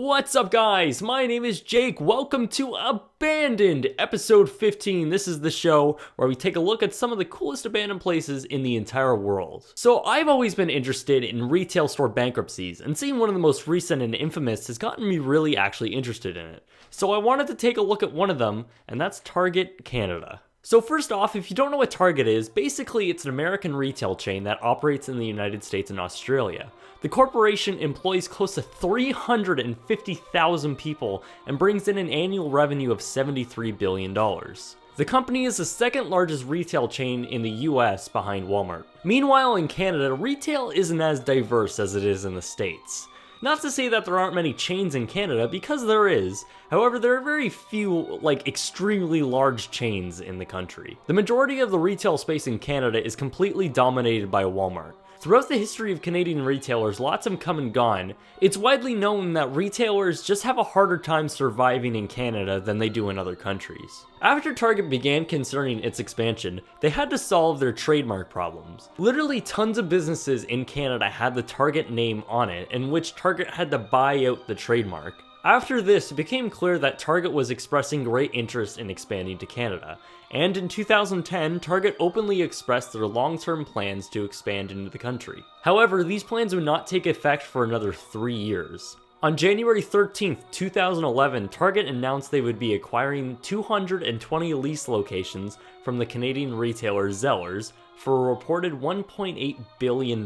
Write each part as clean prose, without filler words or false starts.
What's up, guys? My name is Jake. Welcome to Abandoned, episode 15. This is the show where we take a look at some of the coolest abandoned places in the entire world. So I've always been interested in retail store bankruptcies, and seeing one of the most recent and infamous has gotten me really actually interested in it. So I wanted to take a look at one of them, and that's Target Canada. So first off, if you don't know what Target is, basically it's an American retail chain that operates in the United States and Australia. The corporation employs close to 350,000 people and brings in an annual revenue of $73 billion. The company is the second largest retail chain in the US behind Walmart. Meanwhile, in Canada, retail isn't as diverse as it is in the States. Not to say that there aren't many chains in Canada, because there is. However, there are very few, extremely large chains in the country. The majority of the retail space in Canada is completely dominated by Walmart. Throughout the history of Canadian retailers, lots have come and gone. It's widely known that retailers just have a harder time surviving in Canada than they do in other countries. After Target began considering its expansion, they had to solve their trademark problems. Literally tons of businesses in Canada had the Target name on it, in which Target had to buy out the trademark. After this, it became clear that Target was expressing great interest in expanding to Canada, and in 2010, Target openly expressed their long-term plans to expand into the country. However, these plans would not take effect for another 3 years. On January 13th, 2011, Target announced they would be acquiring 220 lease locations from the Canadian retailer Zellers for a reported $1.8 billion.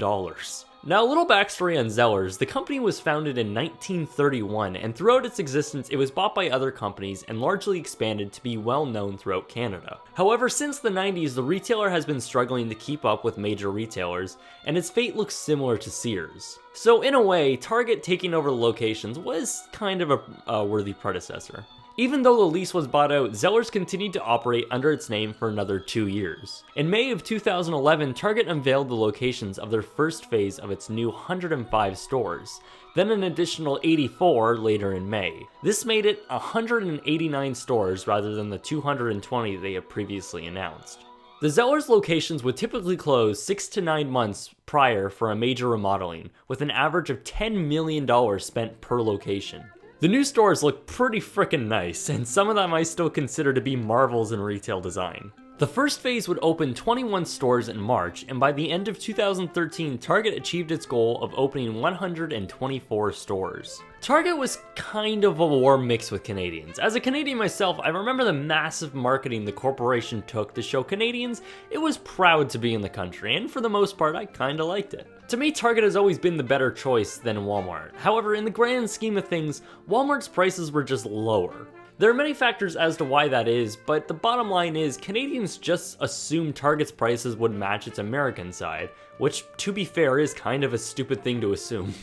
Now, a little backstory on Zellers. The company was founded in 1931, and throughout its existence it was bought by other companies and largely expanded to be well known throughout Canada. However, since the 90s, the retailer has been struggling to keep up with major retailers, and its fate looks similar to Sears. So in a way, Target taking over the locations was kind of a worthy predecessor. Even though the lease was bought out, Zellers continued to operate under its name for another 2 years. In May of 2011, Target unveiled the locations of their first phase of its new 105 stores, then an additional 84 later in May. This made it 189 stores rather than the 220 they had previously announced. The Zellers locations would typically close 6 to 9 months prior for a major remodeling, with an average of $10 million spent per location. The new stores look pretty frickin' nice, and some of them I still consider to be marvels in retail design. The first phase would open 21 stores in March, and by the end of 2013, Target achieved its goal of opening 124 stores. Target was kind of a warm mix with Canadians. As a Canadian myself, I remember the massive marketing the corporation took to show Canadians it was proud to be in the country, and for the most part, I kinda liked it. To me, Target has always been the better choice than Walmart. However, in the grand scheme of things, Walmart's prices were just lower. There are many factors as to why that is, but the bottom line is Canadians just assumed Target's prices would match its American side, which, to be fair, is kind of a stupid thing to assume.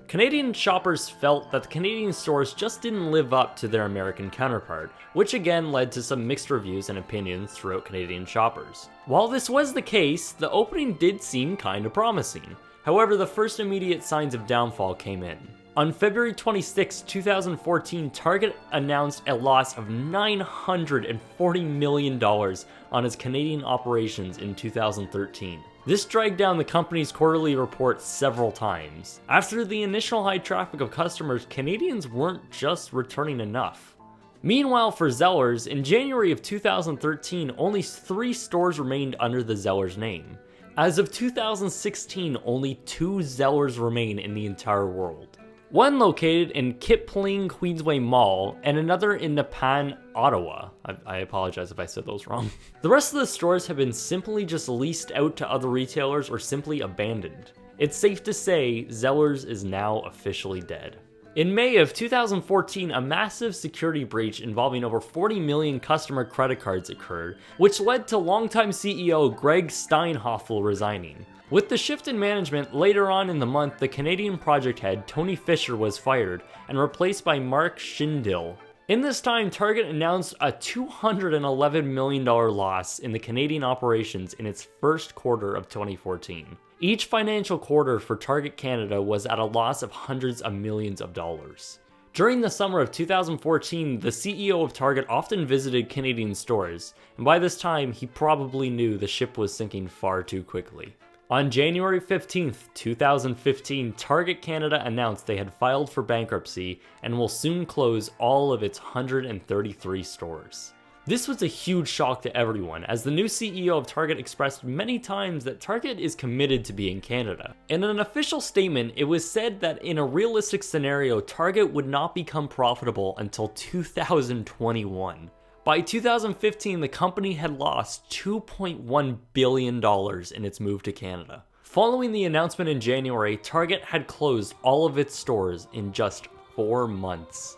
Canadian shoppers felt that the Canadian stores just didn't live up to their American counterpart, which again led to some mixed reviews and opinions throughout Canadian shoppers. While this was the case, the opening did seem kinda promising. However, the first immediate signs of downfall came in. On February 26, 2014, Target announced a loss of $940 million on its Canadian operations in 2013. This dragged down the company's quarterly report several times. After the initial high traffic of customers, Canadians weren't just returning enough. Meanwhile, for Zellers, in January of 2013, only 3 stores remained under the Zellers name. As of 2016, only 2 Zellers remain in the entire world. One located in Kipling Queensway Mall, and another in Nepean, Ottawa. I apologize if I said those wrong. The rest of the stores have been simply just leased out to other retailers or simply abandoned. It's safe to say Zellers is now officially dead. In May of 2014, a massive security breach involving over 40 million customer credit cards occurred, which led to longtime CEO Greg Steinhoffel resigning. With the shift in management, later on in the month, the Canadian project head, Tony Fisher, was fired and replaced by Mark Schindel. In this time, Target announced a $211 million loss in the Canadian operations in its first quarter of 2014. Each financial quarter for Target Canada was at a loss of hundreds of millions of dollars. During the summer of 2014, the CEO of Target often visited Canadian stores, and by this time, he probably knew the ship was sinking far too quickly. On January 15th, 2015, Target Canada announced they had filed for bankruptcy and will soon close all of its 133 stores. This was a huge shock to everyone, as the new CEO of Target expressed many times that Target is committed to being Canada. In an official statement, it was said that in a realistic scenario, Target would not become profitable until 2021. By 2015, the company had lost $2.1 billion in its move to Canada. Following the announcement in January, Target had closed all of its stores in just 4 months.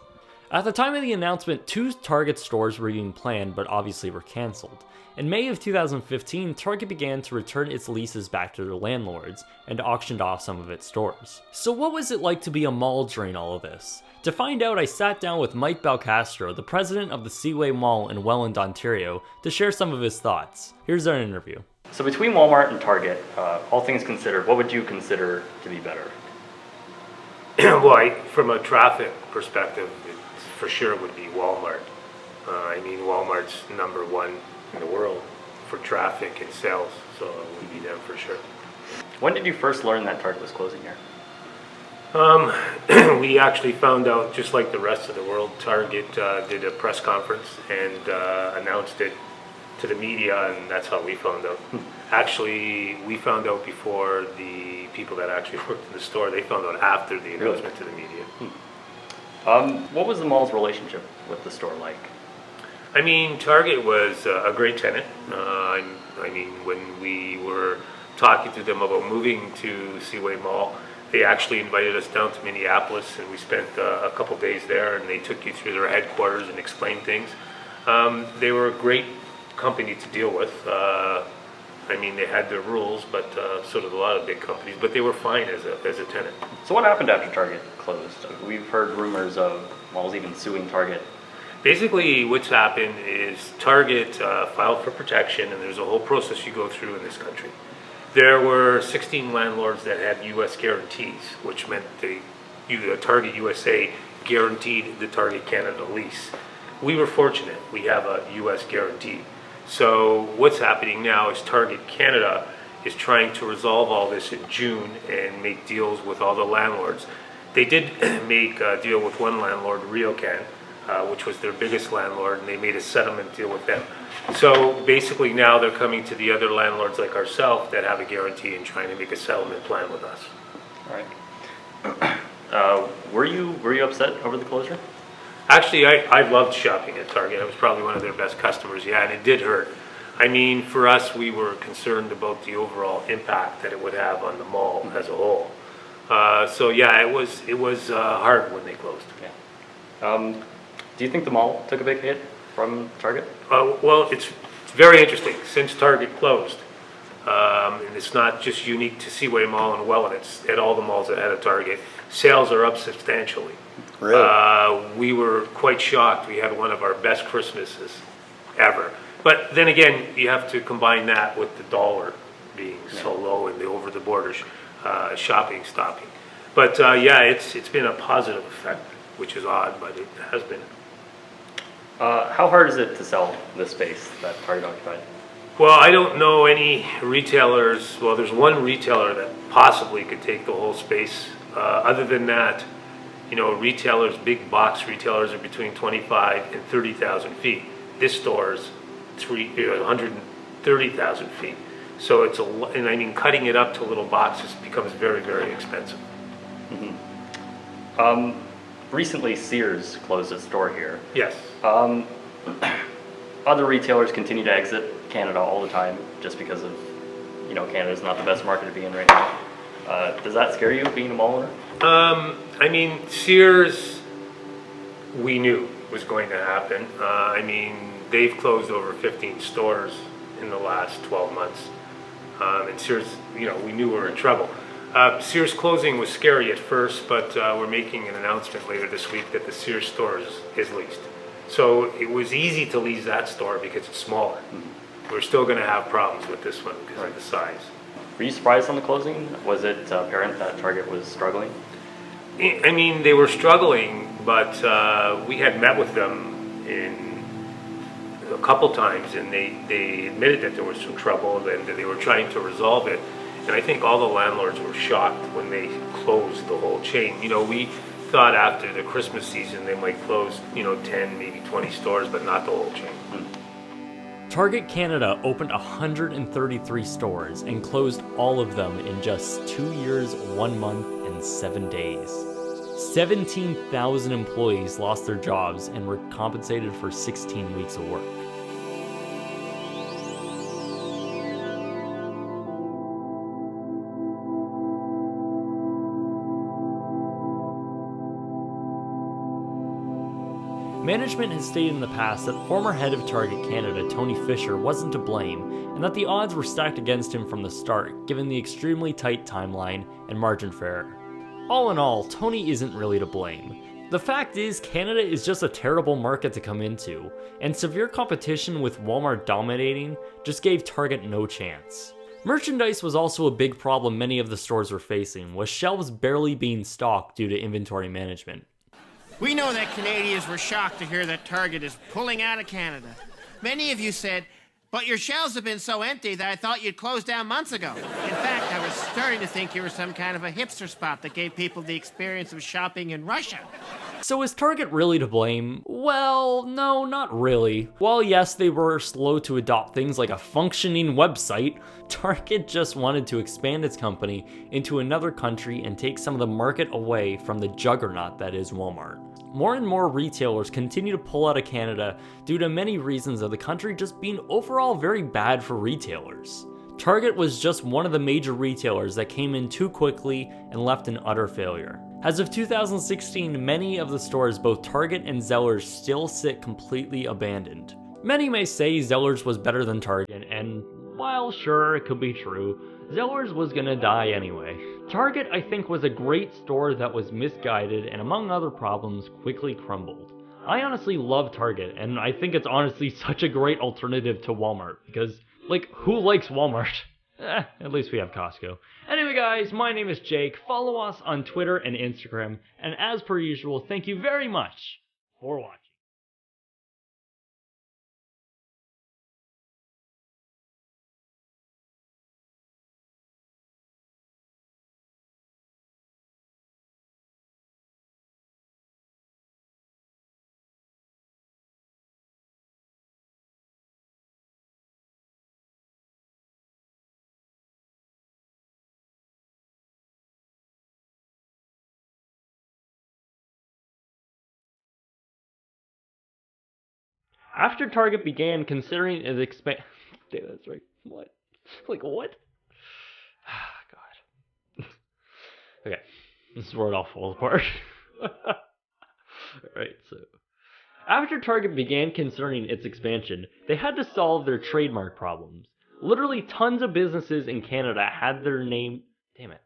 At the time of the announcement, 2 Target stores were being planned, but obviously were cancelled. In May of 2015, Target began to return its leases back to their landlords and auctioned off some of its stores. So what was it like to be a mall during all of this? To find out, I sat down with Mike Belcastro, the president of the Seaway Mall in Welland, Ontario, to share some of his thoughts. Here's our interview. So between Walmart and Target, all things considered, what would you consider to be better? Well, from a traffic perspective, for sure would be Walmart. Walmart's number one in the world for traffic and sales, so it would be them for sure. When did you first learn that Target was closing here? We actually found out, just like the rest of the world, Target did a press conference and announced it to the media, and that's how we found out. Actually, we found out before the people that actually worked in the store. They found out after the announcement to the media. What was the mall's relationship with the store like? Target was a great tenant. When we were talking to them about moving to Seaway Mall, they actually invited us down to Minneapolis, and we spent a couple days there, and they took you through their headquarters and explained things. They were a great company to deal with. They had their rules, but so did a lot of big companies, but they were fine as a tenant. So what happened after Target closed? We've heard rumors of malls even suing Target. Basically, what's happened is Target filed for protection, and there's a whole process you go through in this country. There were 16 landlords that had U.S. guarantees, which meant the Target USA guaranteed the Target Canada lease. We were fortunate. We have a U.S. guarantee. So what's happening now is Target Canada is trying to resolve all this in June and make deals with all the landlords. They did make a deal with one landlord, RioCan, which was their biggest landlord, and they made a settlement deal with them. So basically now they're coming to the other landlords like ourselves that have a guarantee and trying to make a settlement plan with us. All right. Were you upset over the closure? Actually, I loved shopping at Target. I was probably one of their best customers, yeah, and it did hurt. For us, we were concerned about the overall impact that it would have on the mall as a whole. It was hard when they closed. Yeah. Do you think the mall took a big hit from Target? Well, it's very interesting. Since Target closed, and it's not just unique to Seaway Mall and Welland, it's at all the malls that had a Target, sales are up substantially. Really? We were quite shocked. We had one of our best Christmases ever. But then again, you have to combine that with the dollar being so low and the over-the-border shopping stopping. But it's been a positive effect, which is odd, but it has been. How hard is it to sell this space that Target occupied? Well, I don't know any retailers. Well, there's one retailer that possibly could take the whole space. Other than that, retailers, big box retailers, are between 25 and 30,000 feet. This store is 130,000 feet. So it's cutting it up to little boxes becomes very, very expensive. Mm-hmm. Recently, Sears closed its store here. Yes. Other retailers continue to exit Canada all the time just because of, Canada's not the best market to be in right now. Does that scare you, being a mall owner? Sears, we knew was going to happen. They've closed over 15 stores in the last 12 months. And Sears, we knew we were in trouble. Sears closing was scary at first, but we're making an announcement later this week that the Sears store is leased. So it was easy to lease that store because it's smaller. Mm-hmm. We're still going to have problems with this one because of the size. Were you surprised on the closing? Was it apparent that Target was struggling? They were struggling, but we had met with them a couple times, and they admitted that there was some trouble and that they were trying to resolve it. And I think all the landlords were shocked when they closed the whole chain. You know, we thought after the Christmas season they might close, 10, maybe 20 stores, but not the whole chain. Target Canada opened 133 stores and closed all of them in just 2 years, 1 month, and 7 days. 17,000 employees lost their jobs and were compensated for 16 weeks of work. Management has stated in the past that former head of Target Canada, Tony Fisher, wasn't to blame, and that the odds were stacked against him from the start, given the extremely tight timeline and margin for error. All in all, Tony isn't really to blame. The fact is, Canada is just a terrible market to come into, and severe competition with Walmart dominating just gave Target no chance. Merchandise was also a big problem many of the stores were facing, with shelves barely being stocked due to inventory management. We know that Canadians were shocked to hear that Target is pulling out of Canada. Many of you said, but your shelves have been so empty that I thought you'd closed down months ago. In fact, I was starting to think you were some kind of a hipster spot that gave people the experience of shopping in Russia. So is Target really to blame? Well, no, not really. While yes, they were slow to adopt things like a functioning website, Target just wanted to expand its company into another country and take some of the market away from the juggernaut that is Walmart. More and more retailers continue to pull out of Canada due to many reasons of the country just being overall very bad for retailers. Target was just one of the major retailers that came in too quickly and left an utter failure. As of 2016, many of the stores, both Target and Zellers, still sit completely abandoned. Many may say Zellers was better than Target, and while sure, it could be true, Zellers was gonna die anyway. Target, I think, was a great store that was misguided and, among other problems, quickly crumbled. I honestly love Target, and I think it's honestly such a great alternative to Walmart, because, who likes Walmart? At least we have Costco. Anyway guys, my name is Jake. Follow us on Twitter and Instagram, and as per usual, thank you very much for watching. After Target began considering its expansion... That's right. What? What? God. Okay. This is where it all falls apart. Alright, so... After Target began considering its expansion, they had to solve their trademark problems. Literally tons of businesses in Canada had their name... Damn it.